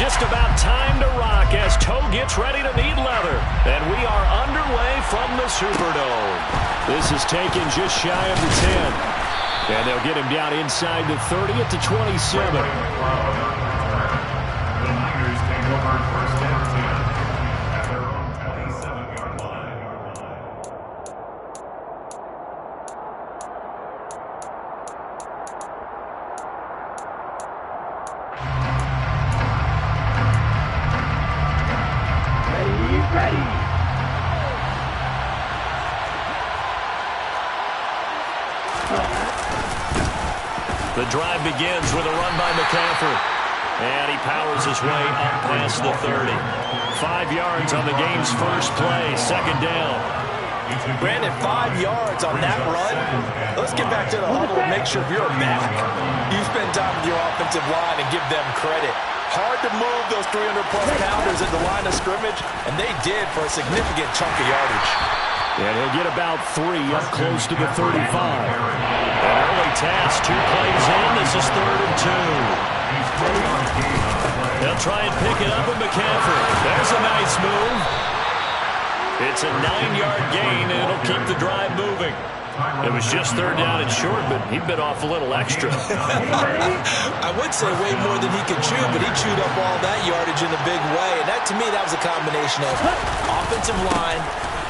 just about time to rock as Toe gets ready to meet leather. And we are underway from the Superdome. This is taken just shy of the 10. And they'll get him down inside the 30 at the 27. The Niners take over first and 10 at their own 27-yard line. Ready. The drive begins with a run by McCaffrey. And he powers his way up past the 30. 5 yards on the game's first play, second down. Brandon, 5 yards on that run. Let's get back to the huddle and make sure you're back. You spend time with your offensive line and give them credit. Hard to move those 300-plus pounders at the line of scrimmage, and they did for a significant chunk of yardage. And he'll get about 3 up close to the 35. An early task, 2 plays in. This is 3rd and 2. They'll try and pick it up with McCaffrey. There's a nice move. It's a 9-yard gain, and it'll keep the drive moving. It was just 3rd down and short, but he bit off a little extra. I would say way more than he could chew, but he chewed up all that yardage in a big way. And that, to me, that was a combination of offensive line,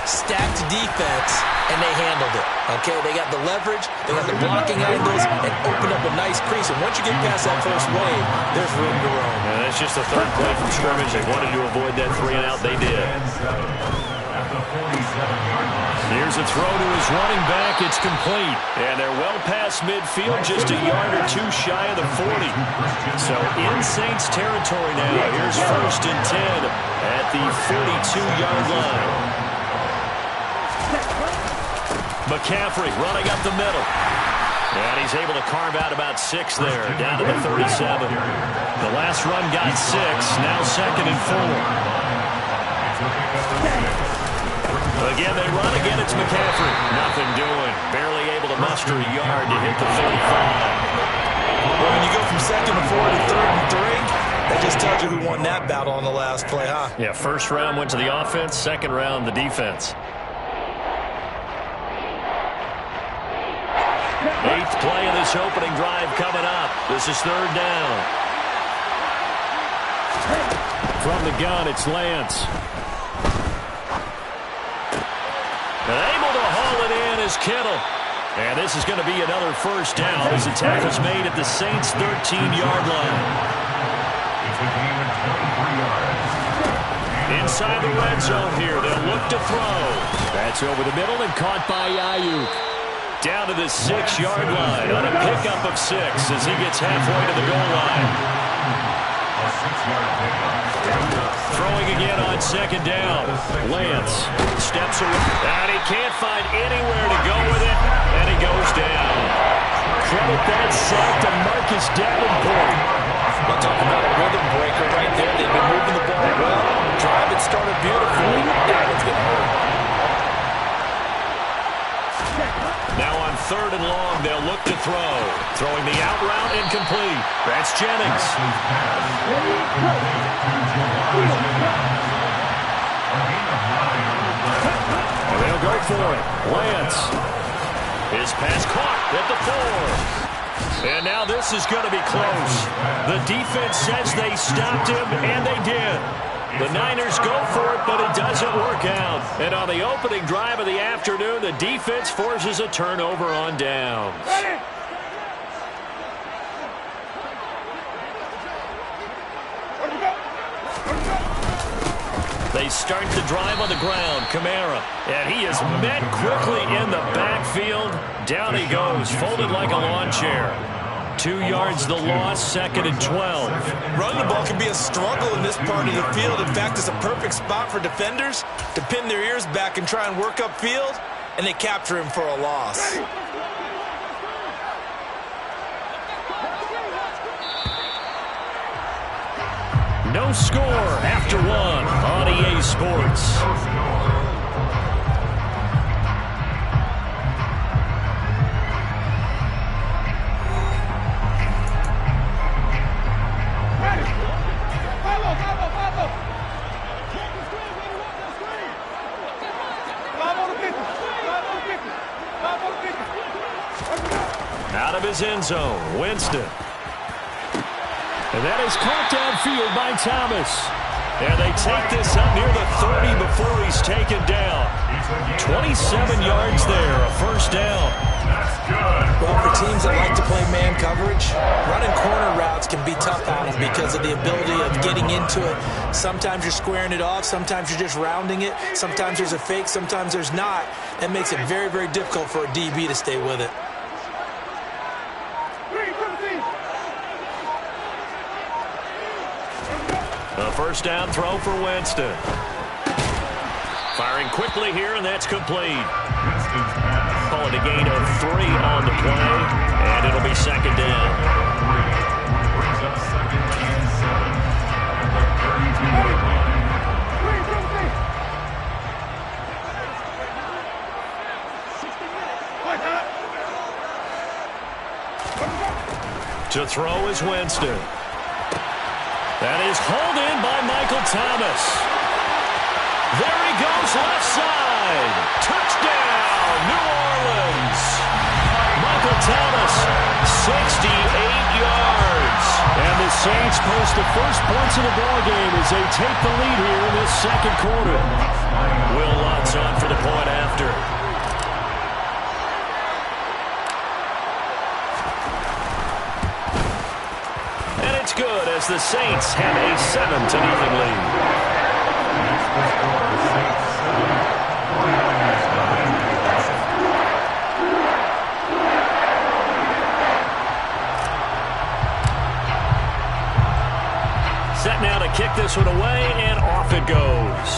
stacked defense, and they handled it. Okay, they got the leverage, they got the blocking angles, and opened up a nice crease. And once you get past that first wave, there's room to roam. And that's just the 3rd play from scrimmage. They wanted to avoid that 3 and out. They did. Here's a throw to his running back. It's complete. And they're well past midfield, just a yard or 2 shy of the 40. So in Saints territory now. Here's 1st and 10 at the 42-yard line. McCaffrey running up the middle. And he's able to carve out about 6 there, down to the 37. The last run got 6, now 2nd and 4. Again, they run. Again, it's McCaffrey. Nothing doing. Barely able to muster a yard to hit the 35. Well, when you go from 2nd and 4 to 3rd and 3, that just tells you who won that battle on the last play, huh? Yeah, first round went to the offense, second round the defense. 8th play of this opening drive coming up. This is 3rd down. From the gun, it's Lance. And able to haul it in is Kittle. And this is going to be another first down as the tackle's made at the Saints' 13-yard line. Inside the red zone here. They'll look to throw. That's over the middle and caught by Ayuk. Down to the 6-yard line on a pickup of 6 as he gets halfway to the goal line. Throwing again on 2nd down. Lance steps away. And he can't find anywhere to go with it. And he goes down. Credit that sack to Marcus Davenport. We'll talk about a rhythm breaker right there. They've been moving the ball well. Drive it started beautifully. Now it's getting hurt. Now on 3rd and long, they'll look to throw. Throwing the out route incomplete. That's Jennings. And they'll go for it. Lance. His pass caught at the 4. And now this is going to be close. The defense says they stopped him, and they did. The Niners go for it, but it doesn't work out. And on the opening drive of the afternoon, the defense forces a turnover on downs. They start the drive on the ground. Kamara. And he is met quickly in the backfield. Down he goes, folded like a lawn chair. 2 yards the loss, 2nd and 12. Running the ball can be a struggle in this part of the field. In fact, it's a perfect spot for defenders to pin their ears back and try and work upfield, and they capture him for a loss. No score after 1 on EA Sports. Out of his end zone, Winston. And that is caught downfield by Thomas. And they take this up near the 30 before he's taken down. 27 yards there, a first down. That's good. Well, for teams that like to play man coverage, running corner routes can be tough on them because of the ability of getting into it. Sometimes you're squaring it off. Sometimes you're just rounding it. Sometimes there's a fake. Sometimes there's not. That makes it very, very difficult for a DB to stay with it. A first down throw for Winston. Firing quickly here, and that's complete. Call it a gain of 3 on the play, and it'll be second down. Brings up second and 7 at the 32-yard line. To throw is Winston. That is hauled in by Michael Thomas. There he goes, left side. Touchdown, New Orleans. Michael Thomas, 68 yards. And the Saints post the first points of the ballgame as they take the lead here in this second quarter. Will Lutz on for the point after. It's good as the Saints have a 7-0 lead. Set now to kick this one away, and off it goes.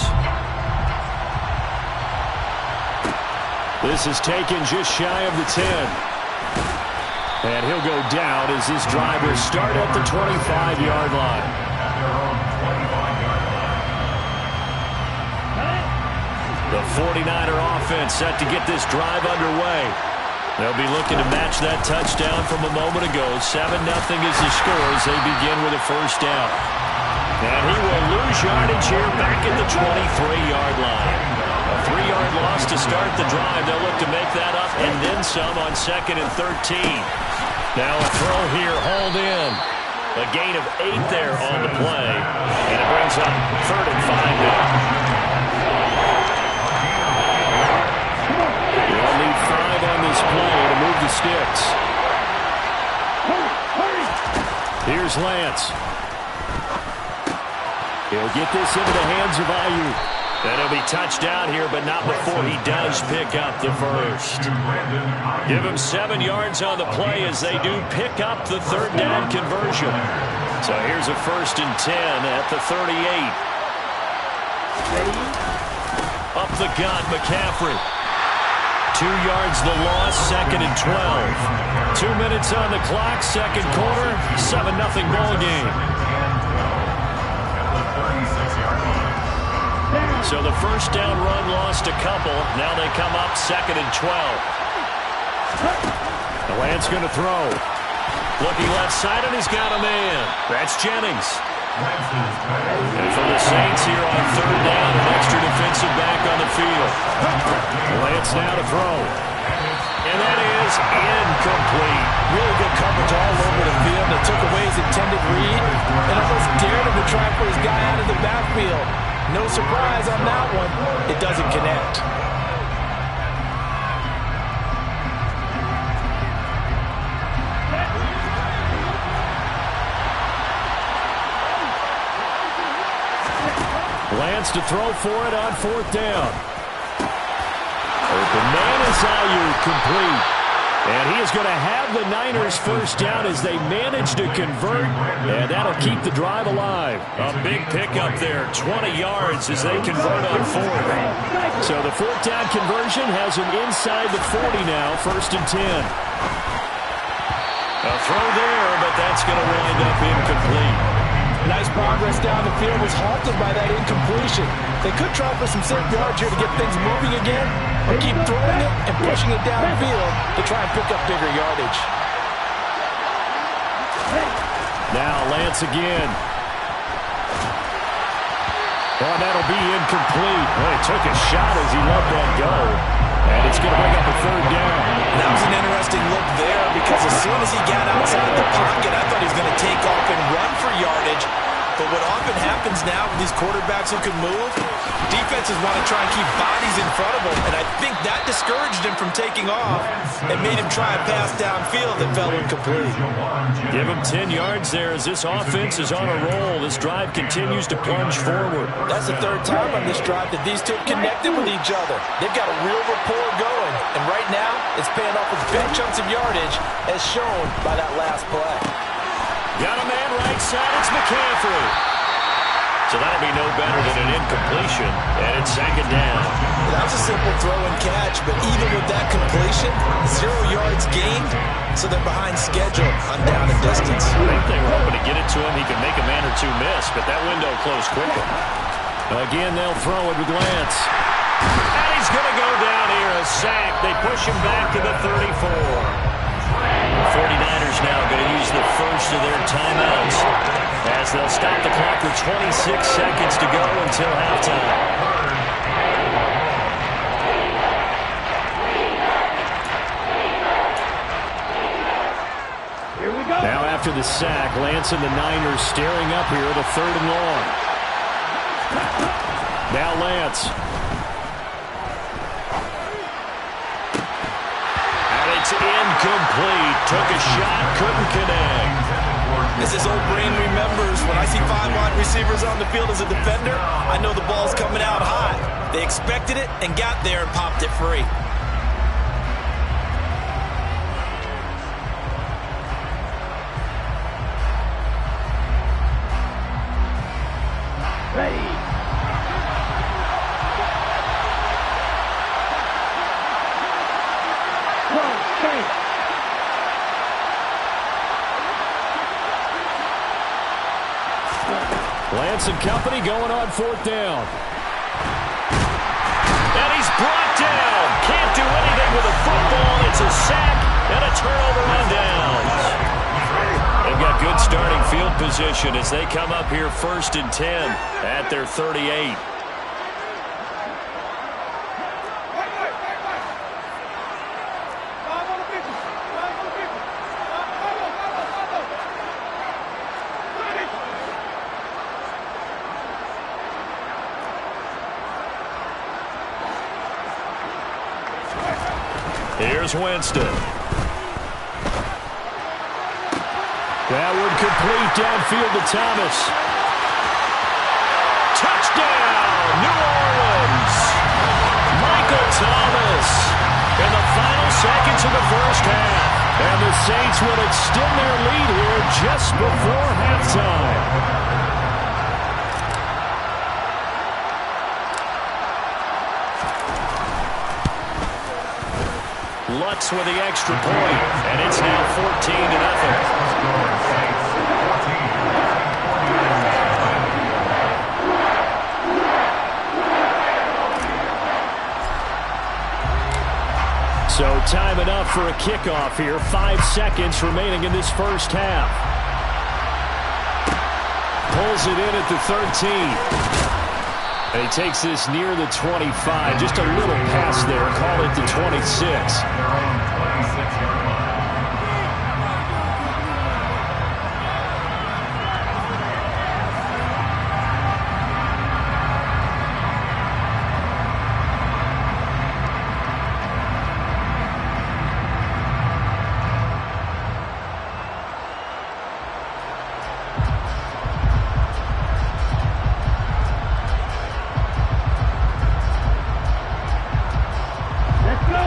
This is taken just shy of the 10. And he'll go down as this drive will start at the 25-yard line. The 49er offense set to get this drive underway. They'll be looking to match that touchdown from a moment ago. 7-0 is the score as they begin with a first down. And he will lose yardage here back at the 23-yard line. A 3-yard loss to start the drive. They'll look to make that up and then some on 2nd and 13. Now a throw here, hauled in. A gain of 8 there on the play. And it brings up 3rd and 5 now. They'll need 5 on this play to move the sticks. Here's Lance. He'll get this into the hands of Ayuk. And he'll be touched down here, but not before he does pick up the first. Give him 7 yards on the play as they do pick up the 3rd down conversion. So here's a 1st and 10 at the 38. Up the gut, McCaffrey. 2 yards the loss, 2nd and 12. 2 minutes on the clock, second quarter, 7-0 ball game. So the first down run lost a couple. Now they come up 2nd and 12. The Lance going to throw. Looking left side, and he's got a man. That's Jennings. And for the Saints here on 3rd down, an extra defensive back on the field. Lance now to throw. And that is incomplete. Really good coverage all over the field. They took away his intended read and almost dared him to try and put his guy out of the backfield. No surprise on that one. It doesn't connect. Lance to throw for it on 4th down. Open man is Ayuk, complete. And he is going to have the Niners first down as they manage to convert, and that'll keep the drive alive. A big pickup there, 20 yards as they convert on 4th. So the 4th down conversion has them inside the 40 now, 1st and 10. A throw there, but that's going to wind up incomplete. Nice progress down the field was halted by that incompletion. They could try for some safe yards here to get things moving again, or keep throwing it and pushing it downfield to try and pick up bigger yardage. Now Lance again. Oh, that'll be incomplete. Well, he took a shot as he let that go. And it's going to bring up a third down. That was an interesting look there because as soon as he got outside the pocket, I thought he was going to take off and run for yardage. But what often happens now with these quarterbacks who can move, defenses want to try and keep bodies in front of them, and I think that discouraged him from taking off and made him try a pass downfield that fell incomplete. Give him 10 yards there as this offense is on a roll. This drive continues to plunge forward. That's the third time on this drive that these two have connected with each other. They've got a real rapport going, and right now it's paying off with big chunks of yardage as shown by that last play. Got a man right side, it's McCaffrey. So that'll be no better than an incompletion, and it's second down. That was a simple throw and catch, but even with that completion, 0 yards gained, so they're behind schedule on down and distance. I think they were hoping to get it to him. He could make a man or two miss, but that window closed quickly. Again, they'll throw it with Lance. And he's going to go down here, a sack. They push him back to the 34. 49ers now going to use the first of their timeouts as they'll stop the clock with 26 seconds to go until halftime. Here we go. Now after the sack, Lance and the Niners staring up here at a 3rd and long. Now Lance. It's incomplete. Took a shot, couldn't connect. As his old brain remembers, when I see 5 wide receivers on the field as a defender, I know the ball's coming out high. They expected it and got there and popped it free. Ready. Lance and company going on 4th down. And he's brought down. Can't do anything with a football. It's a sack and a turnover on downs. They've got good starting field position as they come up here 1st and 10 at their 38. Here's Winston. That would complete downfield to Thomas. Touchdown, New Orleans. Michael Thomas in the final seconds of the first half. And the Saints would extend their lead here just before halftime. Lutz with the extra point, and it's now 14-0. So time enough for a kickoff here. 5 seconds remaining in this first half. Pulls it in at the 13. And he takes this near the 25. Just a little pass there. Call it the 26.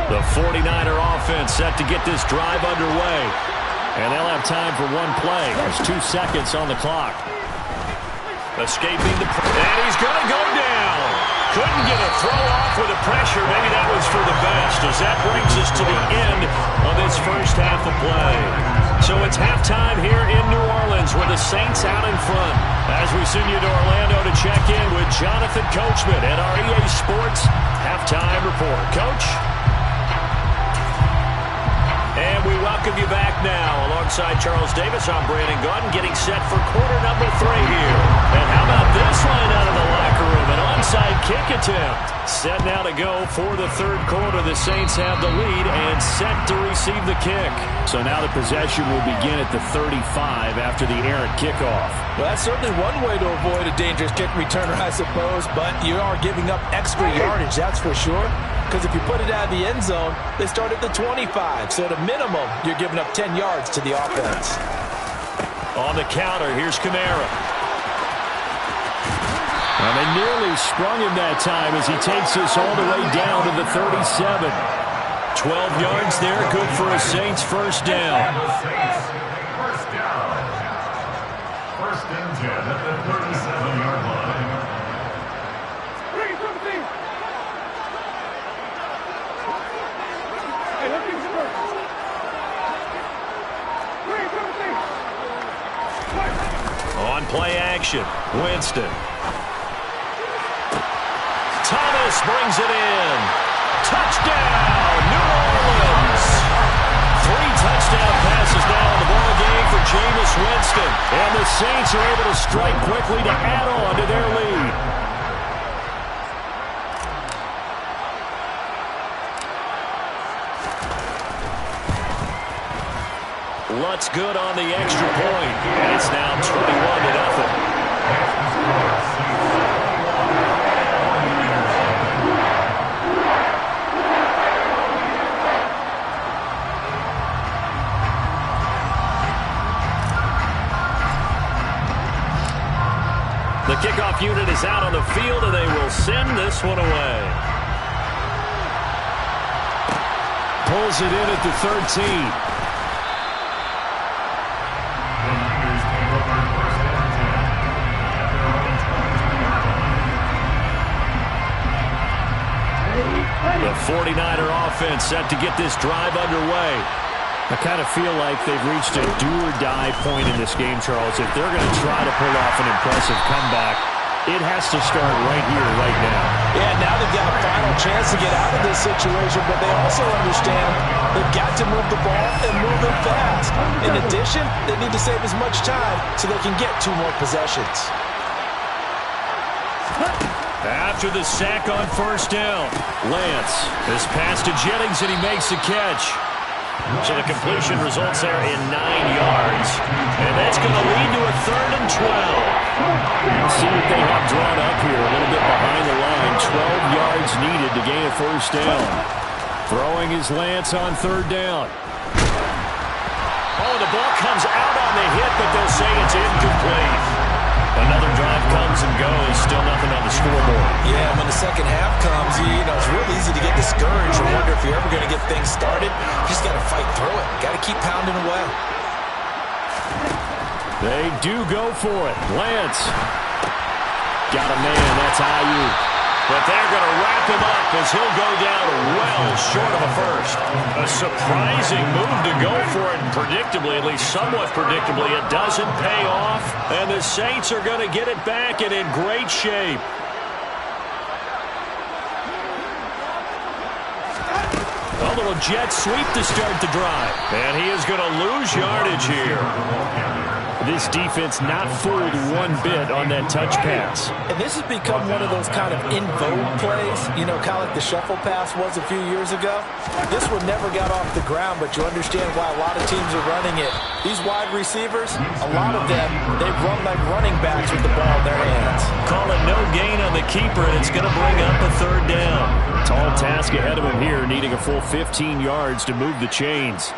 The 49er offense set to get this drive underway. And they'll have time for one play. There's 2 seconds on the clock. Escaping the... And he's going to go down. Couldn't get a throw off with the pressure. Maybe that was for the best, as that brings us to the end of this first half of play. So it's halftime here in New Orleans with the Saints out in front. As we send you to Orlando to check in with Jonathan Coachman at our EA Sports Halftime Report. Coach? And we welcome you back now. Alongside Charles Davis, I'm Brandon Gaudin, getting set for quarter number 3 here. And how about this line out of the locker room? onside kick attempt. Set now to go for the third quarter. The Saints have the lead and set to receive the kick. So now the possession will begin at the 35 after the errant kickoff. Well, that's certainly one way to avoid a dangerous kick returner, I suppose, but you are giving up extra yardage, that's for sure. Because if you put it out of the end zone, they start at the 25. So at a minimum, you're giving up 10 yards to the offense. On the counter, here's Kamara. And they nearly sprung him that time as he takes this all the way down to the 37. 12 yards there, good for a Saints first down. First down. First and 10 at the 37-yard line. On play action, Winston. Thomas brings it in. Touchdown, New Orleans. 3 touchdown passes now in the ball game for Jameis Winston. And the Saints are able to strike quickly to add on to their lead. Lutz good on the extra point, and it's now 21-0. The kickoff unit is out on the field, and they will send this one away. Pulls it in at the 13. The 49er offense set to get this drive underway. I kind of feel like they've reached a do-or-die point in this game, Charles. If they're going to try to pull off an impressive comeback, it has to start right here, right now. Yeah, now they've got a final chance to get out of this situation, but they also understand they've got to move the ball and move it fast. In addition, they need to save as much time so they can get 2 more possessions. After the sack on first down, Lance is passed to Jennings, and he makes the catch. So the completion results there in 9 yards. And that's going to lead to a 3rd and 12. See what they have drawn up here. A little bit behind the line. 12 yards needed to gain a first down. Throwing is Lance on 3rd down. Oh, the ball comes out on the hit, but they'll say it's incomplete. Another drive comes and goes. Still nothing on the scoreboard. Yeah, when the second half comes, it's real easy to get discouraged and wonder if you're ever going to get things started. You just got to fight through it. Got to keep pounding away. They do go for it. Lance. Got a man. That's Ayuk. But they're going to wrap him up as he'll go down well short of a first. A surprising move to go for it, and predictably, at least somewhat predictably, it doesn't pay off. And the Saints are going to get it back and in great shape. A little jet sweep to start the drive. And he is going to lose yardage here. This defense not fooled one bit on that touch pass. And this has become one of those kind of in vogue plays, kind of like the shuffle pass was a few years ago. This one never got off the ground, but you understand why a lot of teams are running it. These wide receivers, a lot of them, they run like running backs with the ball in their hands. Call it no gain on the keeper, and it's going to bring up a 3rd down. Tall task ahead of him here, needing a full 15 yards to move the chains.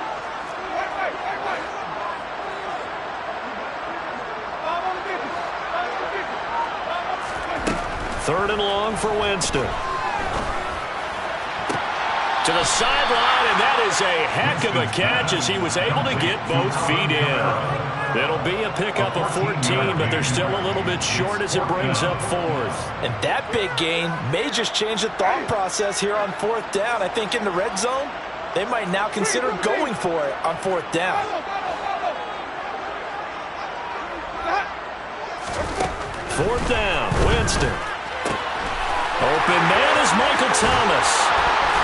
3rd and long for Winston. To the sideline, and that is a heck of a catch as he was able to get both feet in. It'll be a pickup of 14, but they're still a little bit short as it brings up 4th. And that big gain may just change the thought process here on 4th down. I think in the red zone, they might now consider going for it on 4th down. 4th down, Winston. Open man is Michael Thomas.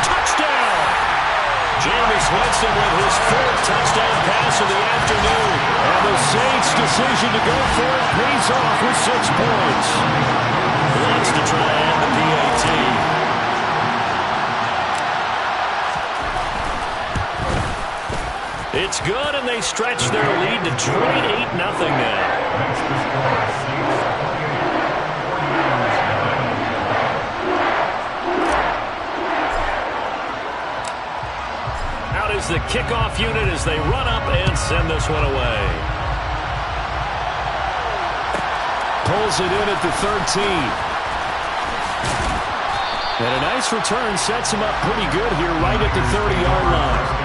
Touchdown! Jameis Winston with his 4th touchdown pass of the afternoon. And the Saints' decision to go for it pays off with 6 points. wants to try to end the PAT. It's good, and they stretch their lead to 28-0 now. Out is the kickoff unit as they run up and send this one away. Pulls it in at the 13. And a nice return sets him up pretty good here right at the 30-yard line.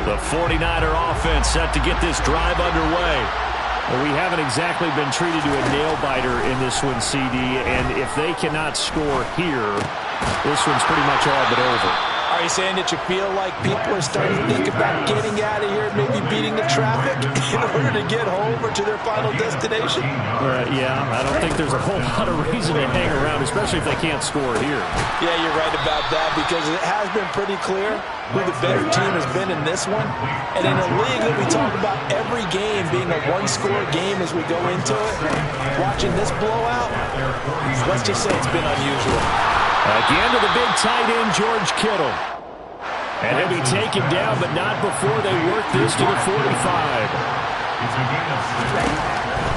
The 49er offense set to get this drive underway. Well, we haven't exactly been treated to a nail-biter in this one, CD, and if they cannot score here, this one's pretty much all but over. Are you saying that you feel like people are starting to think about getting out of here, maybe beating the traffic in order to get home or to their final destination? Yeah, I don't think there's a whole lot of reason to hang around, especially if they can't score here. Yeah, you're right about that, because it has been pretty clear who the better team has been in this one. And in a league that we talk about every game being a one-score game as we go into it, watching this blowout, let's just say it's been unusual. Again to the big tight end, George Kittle. And he'll be taken down, but not before they work this to the 45.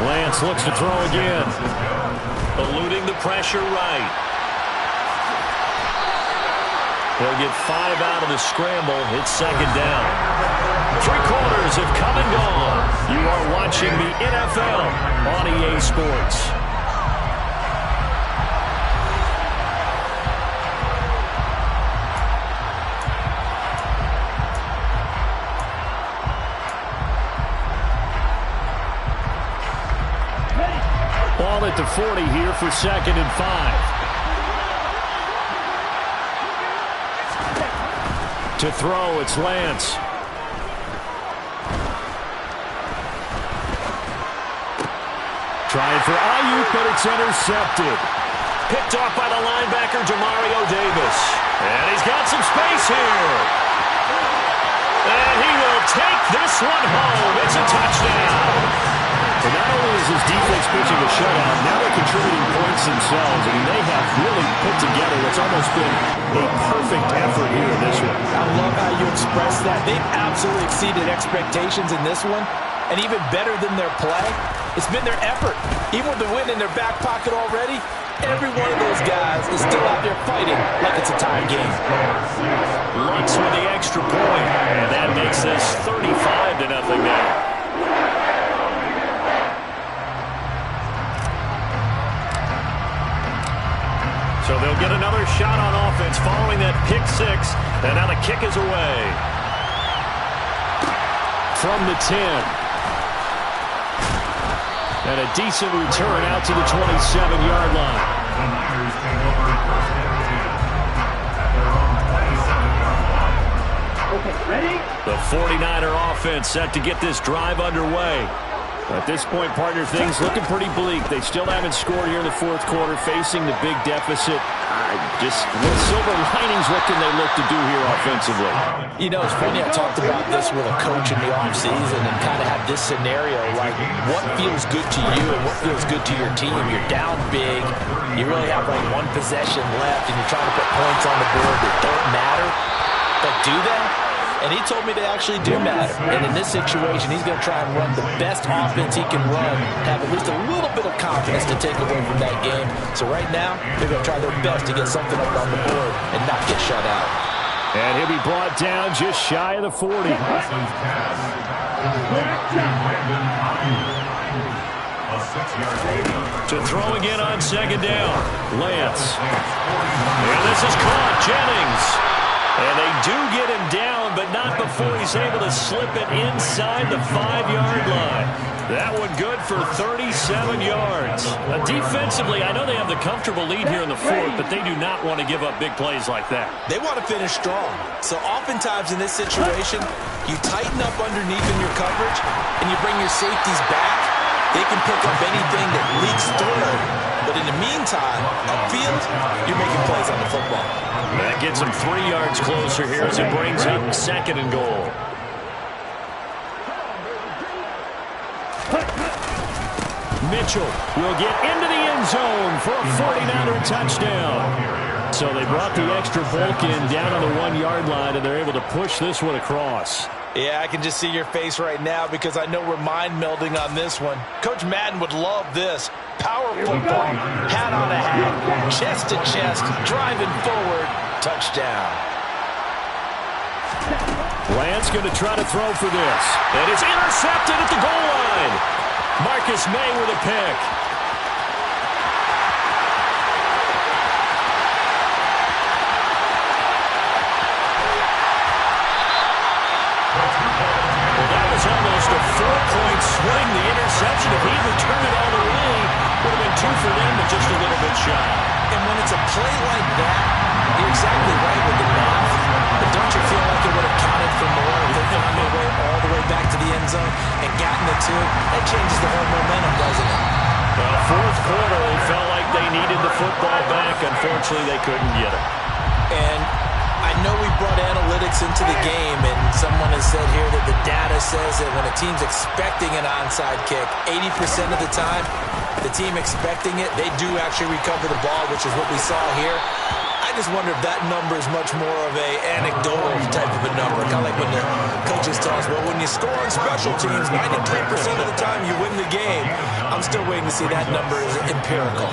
Lance looks to throw again. Eluding the pressure right. They'll get 5 out of the scramble. It's second down. 3 quarters have come and gone. You are watching the NFL on EA Sports. Ball at the 40 here for 2nd and 5. To throw, it's Lance. Trying for Ayuk, but it's intercepted. Picked off by the linebacker, Demario Davis. And he's got some space here. And he will take this one home. It's a touchdown. And not only is his defense pitching a shutout, now they're contributing points themselves. I mean, they have really put together what's almost been a perfect effort here in this one. I love how you express that. They've absolutely exceeded expectations in this one. And even better than their play, it's been their effort. Even with the win in their back pocket already, every one of those guys is still out there fighting like it's a tie game. Lutz with the extra point, and that makes this 35-0 now. So they'll get another shot on offense following that pick 6, and now the kick is away. From the 10. And a decent return out to the 27-yard line. Okay, ready? The 49er offense set to get this drive underway. At this point, partner, things looking pretty bleak. They still haven't scored here in the 4th quarter, facing the big deficit. Just with silver linings, what can they look to do here offensively? You know, it's funny, I talked about this with a coach in the offseason and kind of had this scenario, like what feels good to you and what feels good to your team. You're down big. You really have like 1 possession left, and you're trying to put points on the board that don't matter. But do they? And he told me they actually do matter. And in this situation, he's going to try and run the best offense he can run, have at least a little bit of confidence to take away from that game. So right now, they're going to try their best to get something up on the board and not get shut out. And he'll be brought down just shy of the 40. To throw again on 2nd down. Lance. And this is caught. Jennings. And they do get him down, but not before he's able to slip it inside the 5-yard line. That one good for 37 yards. Defensively, I know they have the comfortable lead here in the 4th, but they do not want to give up big plays like that. They want to finish strong. So oftentimes in this situation, you tighten up underneath in your coverage, and you bring your safeties back. They can pick up anything that leaks through But in the meantime, upfield, you're making plays on the football. That gets him 3 yards closer here as it brings up 2nd and goal. Mitchell will get into the end zone for a 49er touchdown. So they brought the extra bulk in down on the 1-yard line, and they're able to push this one across. Yeah, I can just see your face right now because I know we're mind melding on this one. Coach Madden would love this. Power football, hat on a hat, chest to chest, driving forward, touchdown. Lance going to try to throw for this. And it's intercepted at the goal line. Marcus May with a pick. Well, that was almost a 4-point swing. The interception, if he returned it all the way, would have been 2 for them, but just a little bit shy. And when it's a play like that, you're exactly right with the math. But don't you feel like it would have counted for more if they found their way all the way back to the end zone and gotten the 2? That changes the whole momentum, doesn't it? Well, 4th quarter, they felt like they needed the football back. Unfortunately, they couldn't get it. And I know we brought analytics into the game, and someone has said here that the data says that when a team's expecting an onside kick, 80% of the time, the team expecting it, they do actually recover the ball, which is what we saw here. I just wonder if that number is much more of a anecdotal type of a number. Kind of like when the coaches tell us, well, when you score on special teams, 93% of the time you win the game. I'm still waiting to see that number is empirical.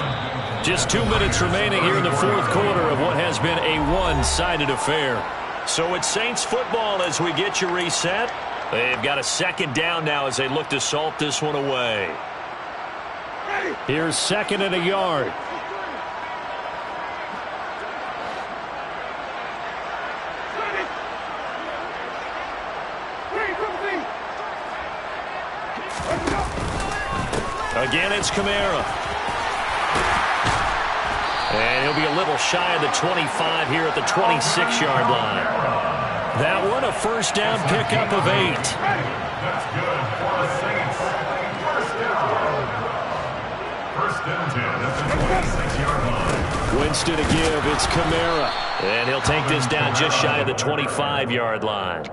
Just 2 minutes remaining here in the 4th quarter of what has been a one-sided affair. So it's Saints football as we get you reset. They've got a 2nd down now as they look to salt this one away. Here's 2nd and a yard. Again, it's Kamara. And he'll be a little shy of the 25 here at the 26-yard line. That one, a 1st down pickup of 8. That's good for the Saints. 1st and 10 at the 26-yard line. Winston to give. It's Kamara. And he'll take this down just shy of the 25-yard line.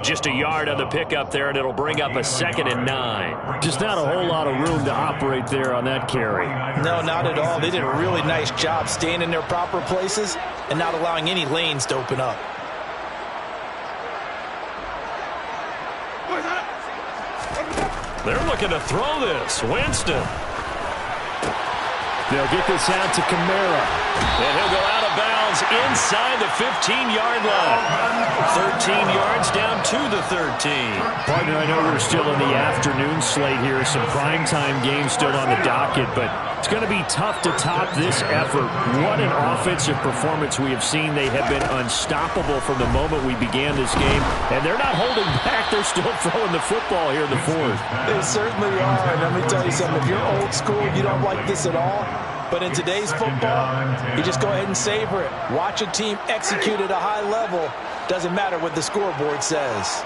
Just a yard on the pickup there, and it'll bring up a 2nd and 9. Just not a whole lot of room to operate there on that carry. No, not at all. They did a really nice job staying in their proper places and not allowing any lanes to open up. They're looking to throw this. Winston. They'll get this out to Kamara. And he'll go out of bounds inside the 15-yard line. 13 yards down to the 13. Partner, I know we're still in the afternoon slate here. Some primetime games still on the docket, but it's going to be tough to top this effort. What an offensive performance we have seen. They have been unstoppable from the moment we began this game, and they're not holding back. They're still throwing the football here in the 4th. They certainly are, and let me tell you something. If you're old school, you don't like this at all. But in today's football, you just go ahead and savor it. Watch a team execute at a high level. Doesn't matter what the scoreboard says.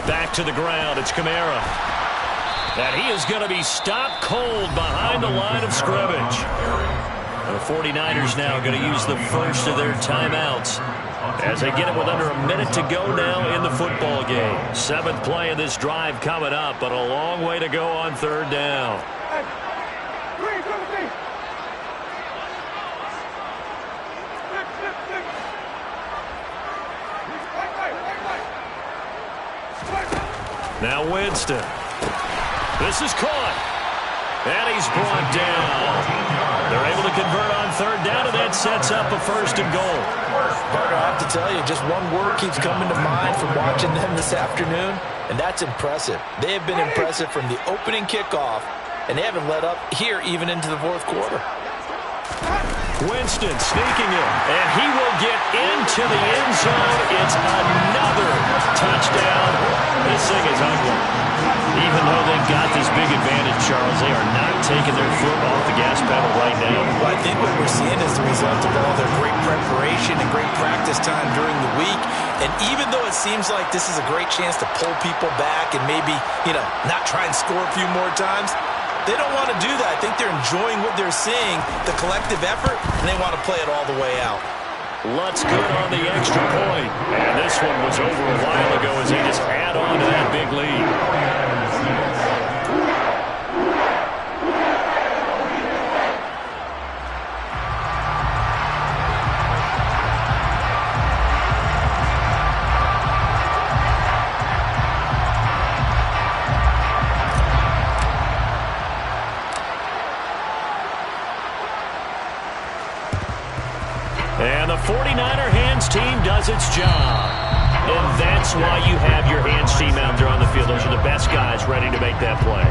Back to the ground. It's Kamara. And he is going to be stopped cold behind the line of scrimmage. The 49ers now going to use the first of their timeouts as they get it with under a minute to go now in the football game. 7th play of this drive coming up, but a long way to go on 3rd down. Now Winston. This is caught. And he's brought down. They're able to convert on 3rd down, and that sets up a 1st and goal. Parker, I have to tell you, just one word keeps coming to mind from watching them this afternoon, and that's impressive. They have been impressive from the opening kickoff, and they haven't let up here even into the 4th quarter. Winston sneaking in, and he will get into the end zone. It's another touchdown. This thing is ugly. Even though they've got this big advantage, Charles, they are not taking their foot off the gas pedal right now. Well, I think what we're seeing is the result of all their great preparation and great practice time during the week. And even though it seems like this is a great chance to pull people back and maybe, not try and score a few more times, they don't want to do that. I think they're enjoying what they're seeing, the collective effort, and they want to play it all the way out. Lutz good on the extra point. And this one was over a while ago as they just add on to that big lead. And the 49er hands team does its job. And that's why you have your hands team out there on the field. Those are the best guys ready to make that play.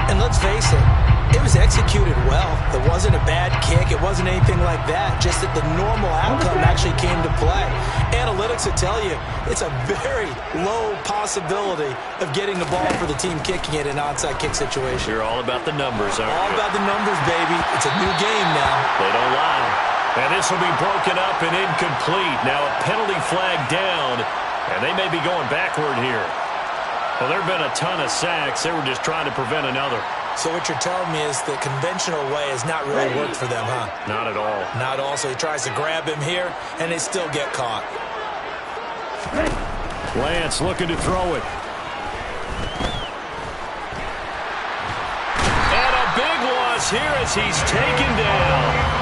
And let's face it, it was executed well. It wasn't a bad kick. It wasn't anything like that. Just that the normal outcome actually came to play. Analytics will tell you it's a very low possibility of getting the ball for the team kicking it in an onside kick situation. You're all about the numbers, aren't you? All about the numbers, baby. It's a new game now. They don't lie. And this will be broken up and incomplete. Now a penalty flag down, and they may be going backward here. Well, there have been a ton of sacks. They were just trying to prevent another. So what you're telling me is the conventional way has not really worked for them, huh? Not at all. Not at all. So he tries to grab him here, and they still get caught. Lance looking to throw it. And a big loss here as he's taken down.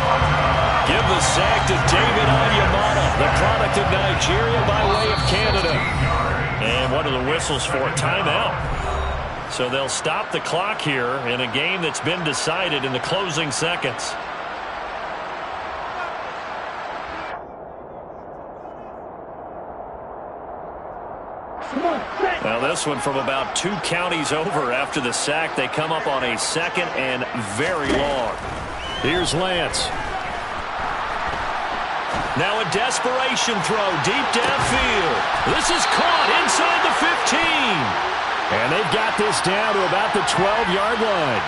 Give the sack to David Onyemata, the product of Nigeria by way of Canada. And what are the whistles for? Timeout. So they'll stop the clock here in a game that's been decided in the closing seconds. Now this one from about 2 counties over after the sack. They come up on a second and very long. Here's Lance. Now a desperation throw deep downfield. This is caught inside the 15. And they've got this down to about the 12-yard line.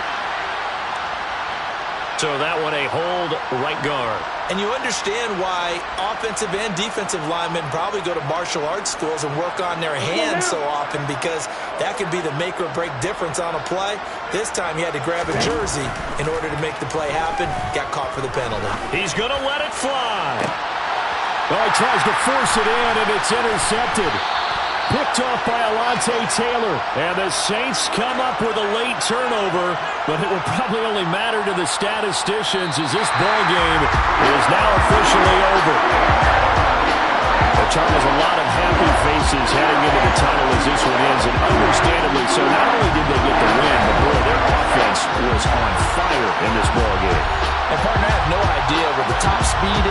So that one a hold right guard. And you understand why offensive and defensive linemen probably go to martial arts schools and work on their hands so often, because that could be the make or break difference on a play. This time he had to grab a jersey in order to make the play happen. Got caught for the penalty. He's going to let it fly. Well, he tries to force it in, and it's intercepted. Picked off by Alontae Taylor. And the Saints come up with a late turnover, but it will probably only matter to the statisticians as this ball game is now officially over. Well, Charles, a lot of happy faces heading into the tunnel as this one ends, and understandably so. Not only did they get the win, but boy, their offense was on fire in this ball game. And partner, I have no idea what the top speed